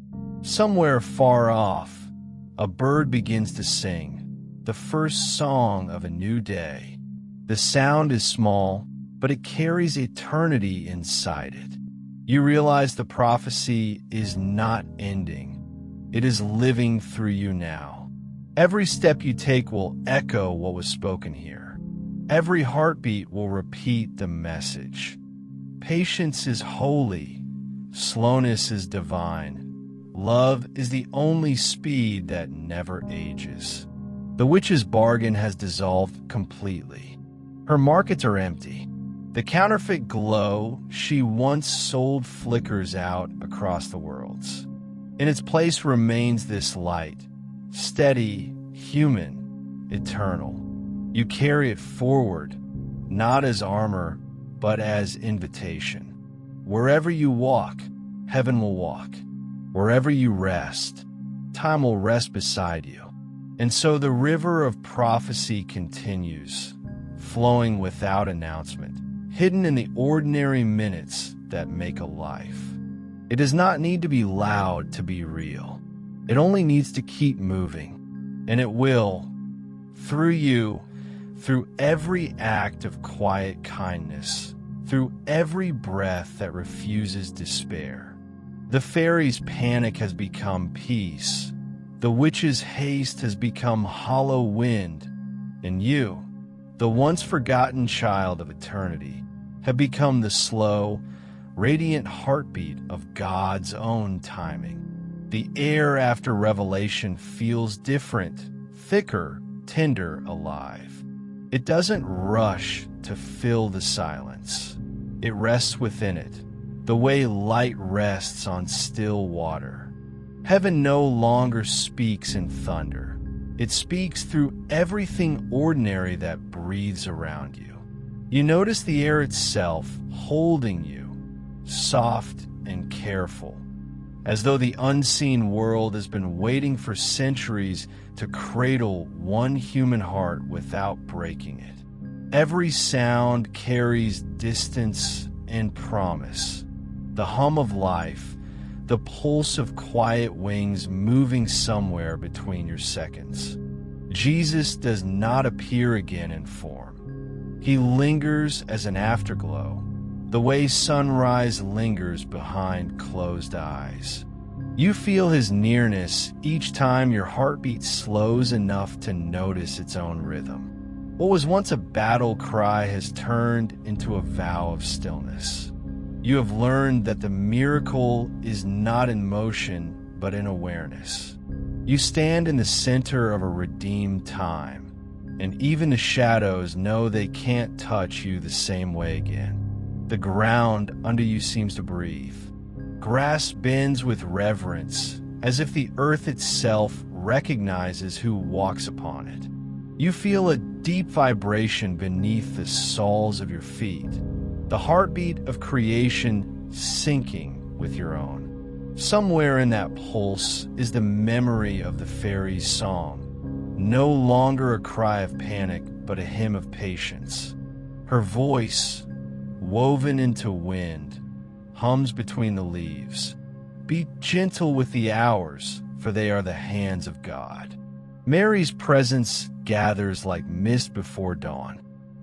S1: Somewhere far off, a bird begins to sing, the first song of a new day. The sound is small, but it carries eternity inside it. You realize the prophecy is not ending. It is living through you now. Every step you take will echo what was spoken here. Every heartbeat will repeat the message. Patience is holy. Slowness is divine. Love is the only speed that never ages. The witch's bargain has dissolved completely. Her markets are empty. The counterfeit glow she once sold flickers out across the worlds. In its place remains this light, steady, human, eternal. You carry it forward, not as armor, but as invitation. Wherever you walk, heaven will walk. Wherever you rest, time will rest beside you. And so the river of prophecy continues, flowing without announcement, hidden in the ordinary minutes that make a life. It does not need to be loud to be real. It only needs to keep moving, and it will, through you, through every act of quiet kindness, through every breath that refuses despair. The fairy's panic has become peace. The witch's haste has become hollow wind, and you, the once forgotten child of eternity, have become the slow, radiant heartbeat of God's own timing. The air after revelation feels different, thicker, tender, alive. It doesn't rush to fill the silence. It rests within it, the way light rests on still water. Heaven no longer speaks in thunder. It speaks through everything ordinary that breathes around you. You notice the air itself holding you, soft and careful, as though the unseen world has been waiting for centuries to cradle one human heart without breaking it. Every sound carries distance and promise. The hum of life, the pulse of quiet wings moving somewhere between your seconds. Jesus does not appear again in form. He lingers as an afterglow, the way sunrise lingers behind closed eyes. You feel his nearness each time your heartbeat slows enough to notice its own rhythm. What was once a battle cry has turned into a vow of stillness. You have learned that the miracle is not in motion, but in awareness. You stand in the center of a redeemed time, and even the shadows know they can't touch you the same way again. The ground under you seems to breathe, grass bends with reverence, as if the earth itself recognizes who walks upon it. You feel a deep vibration beneath the soles of your feet, the heartbeat of creation syncing with your own. Somewhere in that pulse is the memory of the fairy's song, no longer a cry of panic, but a hymn of patience. Her voice, woven into wind, hums between the leaves. Be gentle with the hours, for they are the hands of God. Mary's presence gathers like mist before dawn.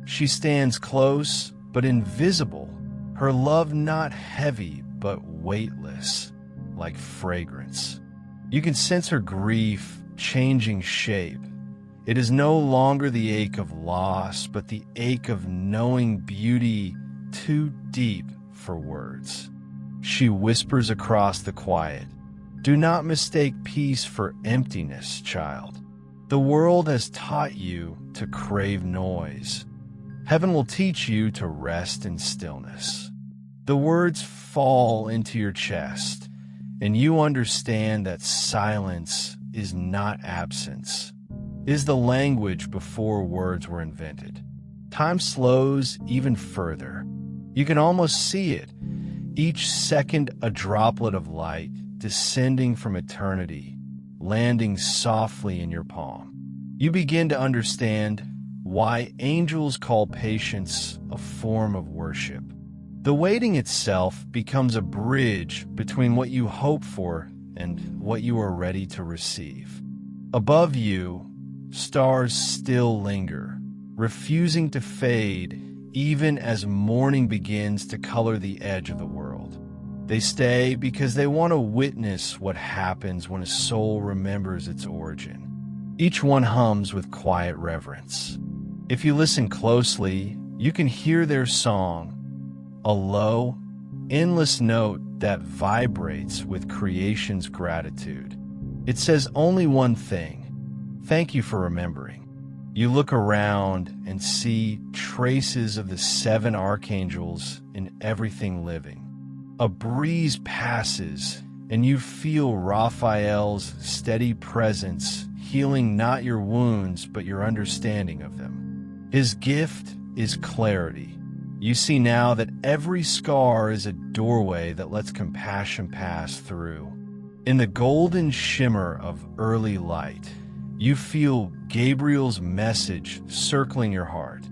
S1: She stands close, but invisible, her love not heavy, but weightless, like fragrance. You can sense her grief changing shape. It is no longer the ache of loss, but the ache of knowing beauty too deep for words. She whispers across the quiet, "Do not mistake peace for emptiness, child. The world has taught you to crave noise. Heaven will teach you to rest in stillness." The words fall into your chest, and you understand that silence is not absence, is the language before words were invented. Time slows even further. You can almost see it, each second a droplet of light descending from eternity, landing softly in your palm. You begin to understand why angels call patience a form of worship. The waiting itself becomes a bridge between what you hope for and what you are ready to receive. Above you, stars still linger, refusing to fade even as morning begins to color the edge of the world. They stay because they want to witness what happens when a soul remembers its origin. Each one hums with quiet reverence. If you listen closely, you can hear their song, a low, endless note that vibrates with creation's gratitude. It says only one thing: thank you for remembering. You look around and see traces of the 7 archangels in everything living. A breeze passes, and you feel Raphael's steady presence healing not your wounds but your understanding of them. His gift is clarity. You see now that every scar is a doorway that lets compassion pass through. In the golden shimmer of early light, you feel Gabriel's message circling your heart.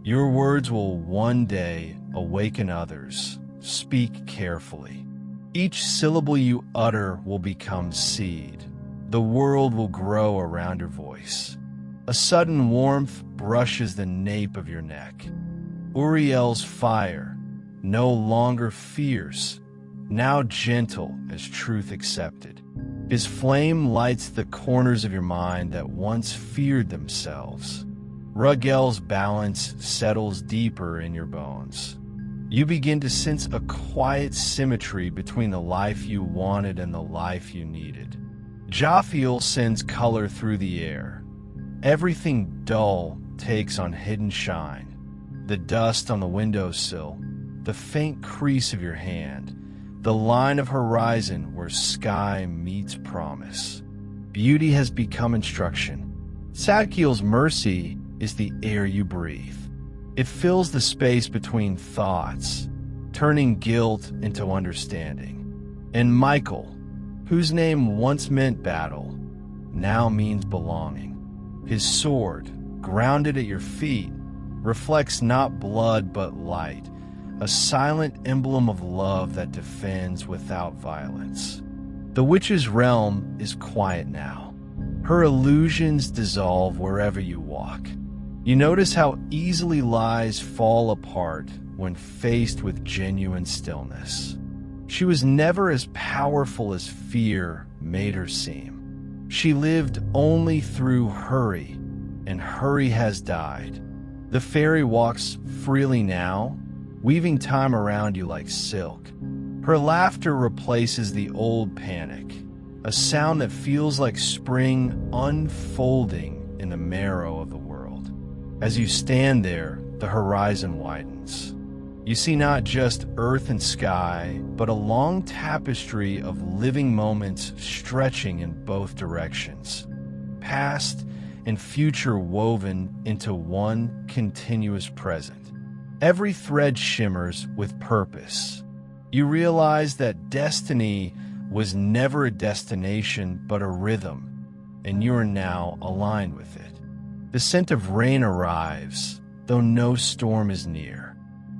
S1: Your words will one day awaken others. Speak carefully. Each syllable you utter will become seed. The world will grow around your voice. A sudden warmth brushes the nape of your neck. Uriel's fire, no longer fierce, now gentle as truth accepted. His flame lights the corners of your mind that once feared themselves. Rugel's balance settles deeper in your bones. You begin to sense a quiet symmetry between the life you wanted and the life you needed. Jophiel sends color through the air. Everything dull takes on hidden shine. The dust on the windowsill, the faint crease of your hand, the line of horizon where sky meets promise. Beauty has become instruction. Sadkiel's mercy is the air you breathe. It fills the space between thoughts, turning guilt into understanding. And Michael, whose name once meant battle, now means belonging. His sword, grounded at your feet, reflects not blood but light, a silent emblem of love that defends without violence. The witch's realm is quiet now. Her illusions dissolve wherever you walk. You notice how easily lies fall apart when faced with genuine stillness. She was never as powerful as fear made her seem. She lived only through hurry, and hurry has died. The fairy walks freely now, weaving time around you like silk. Her laughter replaces the old panic, a sound that feels like spring unfolding in the marrow of the world. As you stand there, the horizon widens. You see not just earth and sky, but a long tapestry of living moments stretching in both directions, past and future woven into one continuous present. Every thread shimmers with purpose. You realize that destiny was never a destination but a rhythm, and you are now aligned with it. The scent of rain arrives, though no storm is near.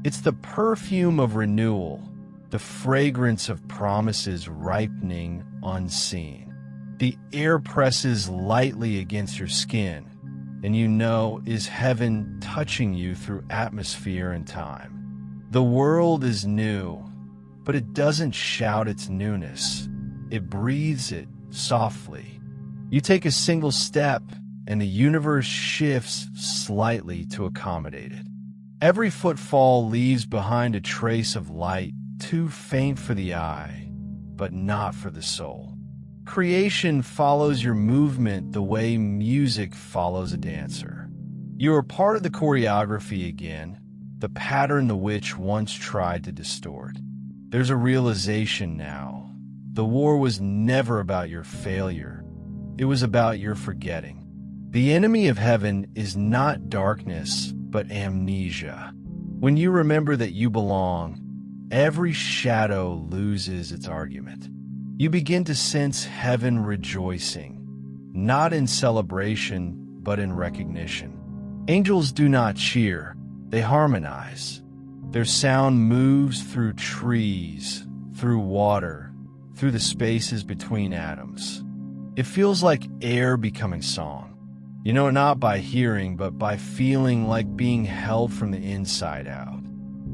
S1: It's the perfume of renewal, the fragrance of promises ripening unseen. The air presses lightly against your skin, and you know is heaven touching you through atmosphere and time. The world is new, but it doesn't shout its newness. It breathes it softly. You take a single step, and the universe shifts slightly to accommodate it. Every footfall leaves behind a trace of light, too faint for the eye, but not for the soul. Creation follows your movement the way music follows a dancer. You are part of the choreography again, the pattern the witch once tried to distort. There's a realization now. The war was never about your failure. It was about your forgetting. The enemy of heaven is not darkness, but amnesia. When you remember that you belong, every shadow loses its argument. You begin to sense heaven rejoicing, not in celebration, but in recognition. Angels do not cheer, they harmonize. Their sound moves through trees, through water, through the spaces between atoms. It feels like air becoming song. You know it not by hearing, but by feeling like being held from the inside out.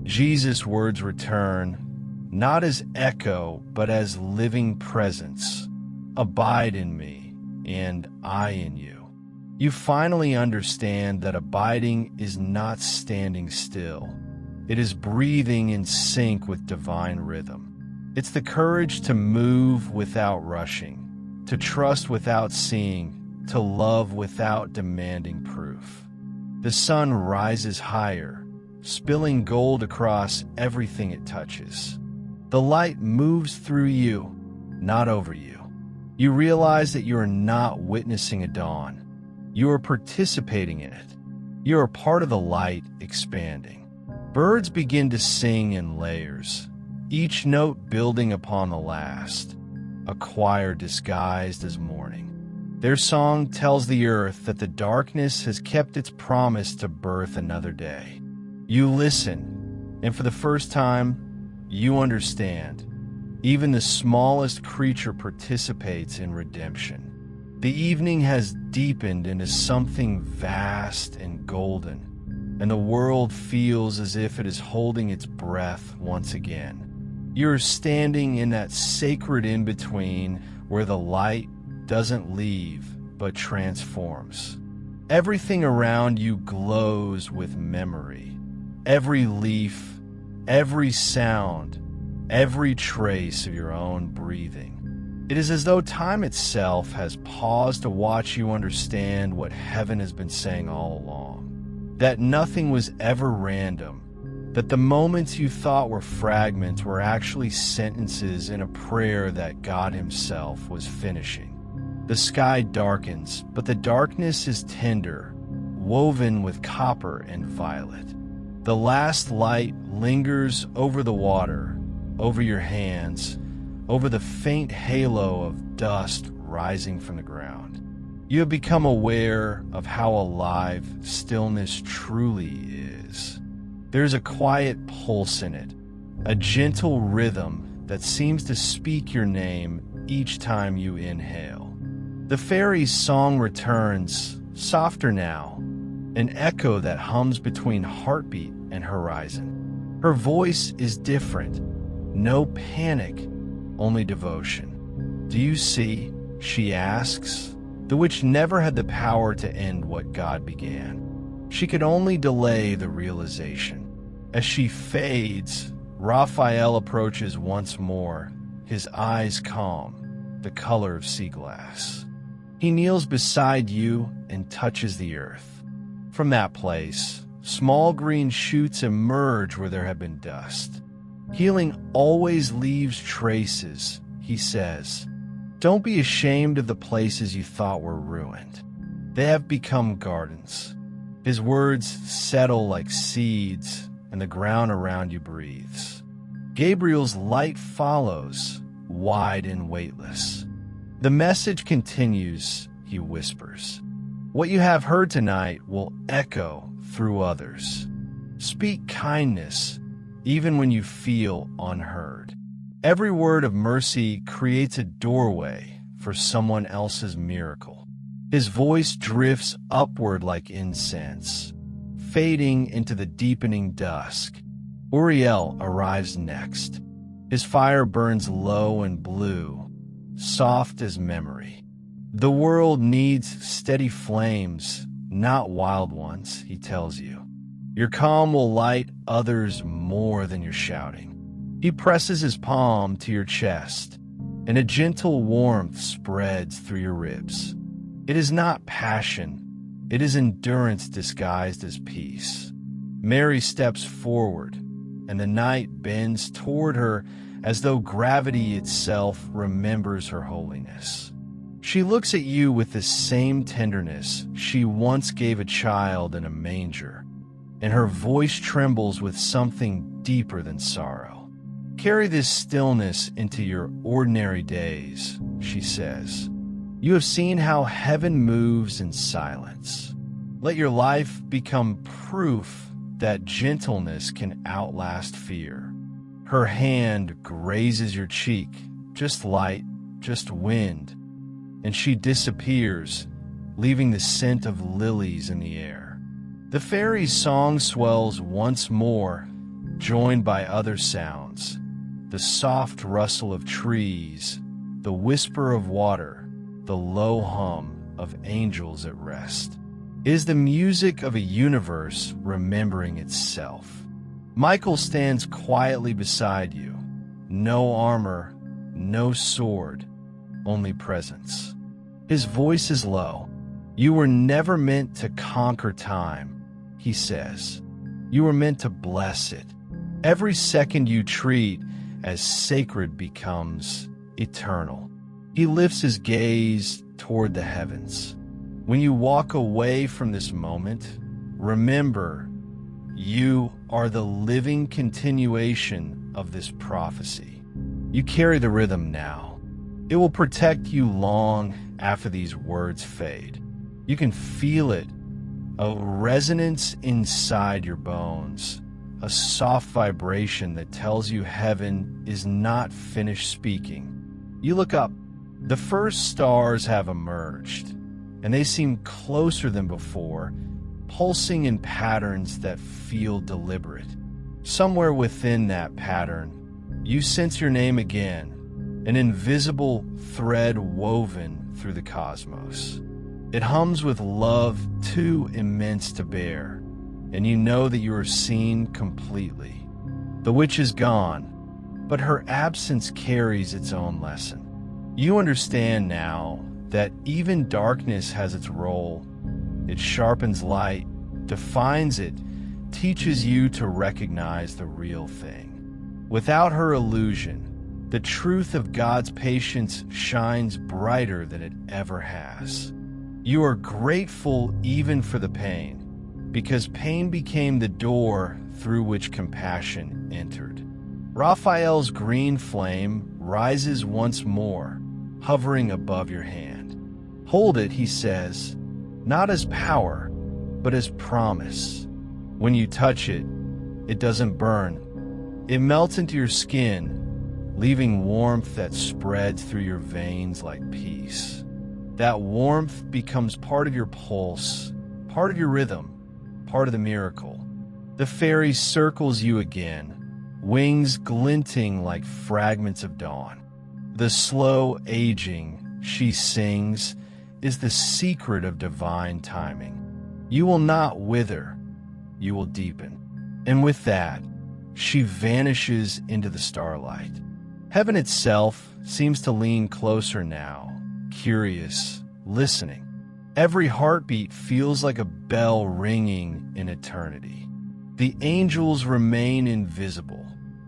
S1: Jesus' words return, not as echo, but as living presence. Abide in me, and I in you. You finally understand that abiding is not standing still. It is breathing in sync with divine rhythm. It's the courage to move without rushing, to trust without seeing, to love without demanding proof. The sun rises higher, spilling gold across everything it touches. The light moves through you, not over you. You realize that you are not witnessing a dawn. You are participating in it. You are part of the light expanding. Birds begin to sing in layers, each note building upon the last, a choir disguised as mourning. Their song tells the earth that the darkness has kept its promise to birth another day. You listen, and for the first time, you understand. Even the smallest creature participates in redemption. The evening has deepened into something vast and golden, and the world feels as if it is holding its breath once again. You're standing in that sacred in-between where the light doesn't leave but transforms. Everything around you glows with memory. Every leaf, every sound, every trace of your own breathing. It is as though time itself has paused to watch you understand what heaven has been saying all along. That nothing was ever random. That the moments you thought were fragments were actually sentences in a prayer that God Himself was finishing. The sky darkens, but the darkness is tender, woven with copper and violet. The last light lingers over the water, over your hands, over the faint halo of dust rising from the ground. You have become aware of how alive stillness truly is. There's a quiet pulse in it, a gentle rhythm that seems to speak your name each time you inhale. The fairy's song returns, softer now, an echo that hums between heartbeat and horizon. Her voice is different. No panic, only devotion. Do you see? She asks. The witch never had the power to end what God began. She could only delay the realization. As she fades, Raphael approaches once more, his eyes calm, the color of sea glass. He kneels beside you and touches the earth. From that place, Small green shoots emerge where there have been dust. Healing always leaves traces, he says. Don't be ashamed of the places you thought were ruined. They have become gardens. His words settle like seeds, and the ground around you breathes. Gabriel's light follows, wide and weightless. The message continues, he whispers. What you have heard tonight will echo through others. Speak kindness, even when you feel unheard. Every word of mercy creates a doorway for someone else's miracle. His voice drifts upward like incense, fading into the deepening dusk. Uriel arrives next. His fire burns low and blue, soft as memory. The world needs steady flames, not wild ones, he tells you. Your calm will light others more than your shouting. He presses his palm to your chest, and a gentle warmth spreads through your ribs. It is not passion, it is endurance disguised as peace. Mary steps forward, and the night bends toward her as though gravity itself remembers her holiness. She looks at you with the same tenderness she once gave a child in a manger, and her voice trembles with something deeper than sorrow. Carry this stillness into your ordinary days, she says. You have seen how heaven moves in silence. Let your life become proof that gentleness can outlast fear. Her hand grazes your cheek, just light, just wind, and she disappears, leaving the scent of lilies in the air. The fairy's song swells once more, joined by other sounds. The soft rustle of trees, the whisper of water, the low hum of angels at rest. It is the music of a universe remembering itself. Michael stands quietly beside you. No armor, no sword, only presence. His voice is low. You were never meant to conquer time, he says. You were meant to bless it. Every second you treat as sacred becomes eternal. He lifts his gaze toward the heavens. When you walk away from this moment, remember, you are the living continuation of this prophecy. You carry the rhythm now. It will protect you long after these words fade. You can feel it, a resonance inside your bones, a soft vibration that tells you heaven is not finished speaking. You look up. The first stars have emerged, and they seem closer than before, pulsing in patterns that feel deliberate. Somewhere within that pattern, you sense your name again, an invisible thread woven through the cosmos. It hums with love too immense to bear, and you know that you are seen completely. The witch is gone, but her absence carries its own lesson. You understand now that even darkness has its role. It sharpens light, defines it, teaches you to recognize the real thing. Without her illusion, the truth of God's patience shines brighter than it ever has. You are grateful even for the pain, because pain became the door through which compassion entered. Raphael's green flame rises once more, hovering above your hand. Hold it, he says, not as power, but as promise. When you touch it, it doesn't burn. It melts into your skin, leaving warmth that spreads through your veins like peace. That warmth becomes part of your pulse, part of your rhythm, part of the miracle. The fairy circles you again, wings glinting like fragments of dawn. The slow aging, she sings, is the secret of divine timing. You will not wither, you will deepen. And with that, she vanishes into the starlight. Heaven itself seems to lean closer now, curious, listening. Every heartbeat feels like a bell ringing in eternity. The angels remain invisible,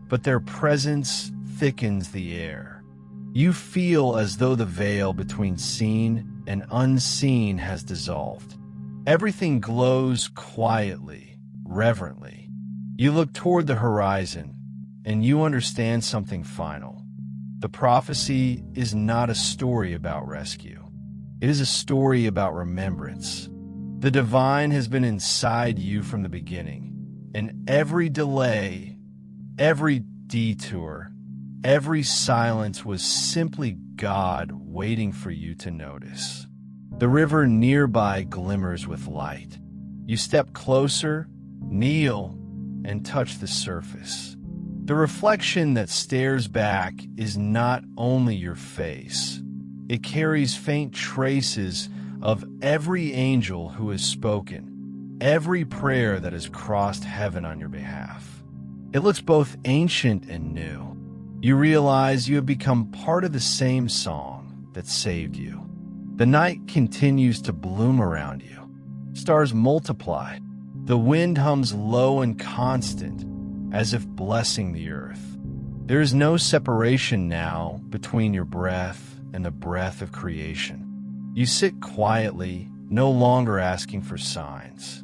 S1: but their presence thickens the air. You feel as though the veil between seen and unseen has dissolved. Everything glows quietly, reverently. You look toward the horizon, and you understand something final. The prophecy is not a story about rescue. It is a story about remembrance. The divine has been inside you from the beginning, and every delay, every detour, every silence was simply God waiting for you to notice. The river nearby glimmers with light. You step closer, kneel, and touch the surface. The reflection that stares back is not only your face. It carries faint traces of every angel who has spoken, every prayer that has crossed heaven on your behalf. It looks both ancient and new. You realize you have become part of the same song that saved you. The night continues to bloom around you. Stars multiply. The wind hums low and constant, as if blessing the earth. There is no separation now between your breath and the breath of creation. You sit quietly, no longer asking for signs.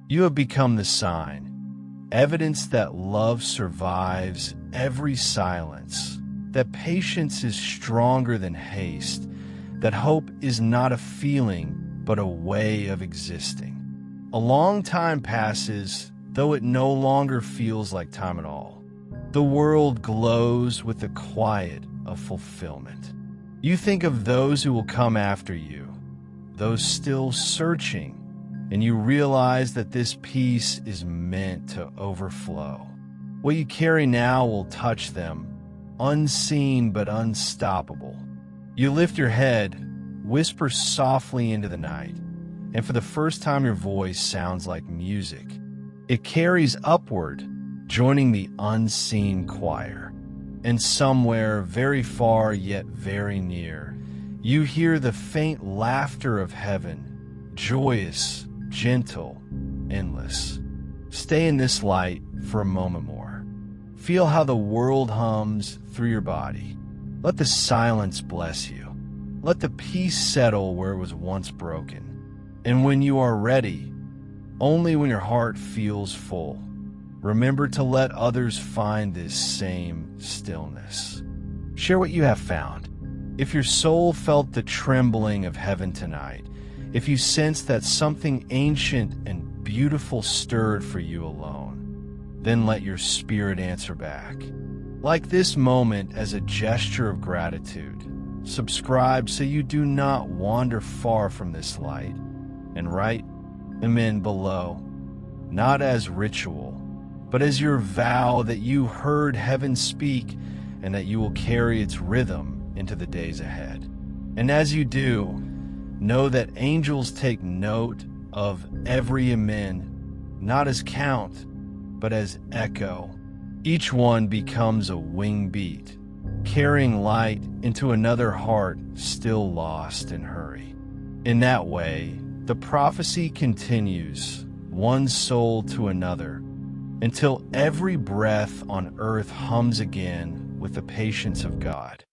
S1: You have become the sign, evidence that love survives every silence, that patience is stronger than haste, that hope is not a feeling but a way of existing. A long time passes, though it no longer feels like time at all. The world glows with the quiet of fulfillment. You think of those who will come after you, those still searching, and you realize that this peace is meant to overflow. What you carry now will touch them, unseen but unstoppable. You lift your head, whisper softly into the night, and for the first time your voice sounds like music. It carries upward, joining the unseen choir. And somewhere very far yet very near, you hear the faint laughter of heaven, joyous, gentle, endless. Stay in this light for a moment more. Feel how the world hums through your body. Let the silence bless you. Let the peace settle where it was once broken. And when you are ready, only when your heart feels full, remember to let others find this same stillness. Share what you have found. If your soul felt the trembling of heaven tonight, if you sense that something ancient and beautiful stirred for you alone, then let your spirit answer back. Like this moment as a gesture of gratitude, subscribe so you do not wander far from this light, and write amen below, not as ritual, but as your vow that you heard heaven speak and that you will carry its rhythm into the days ahead. And as you do, know that angels take note of every amen, not as count, but as echo. Each one becomes a wing beat, carrying light into another heart still lost in hurry. In that way, the prophecy continues, one soul to another, until every breath on earth hums again with the patience of God.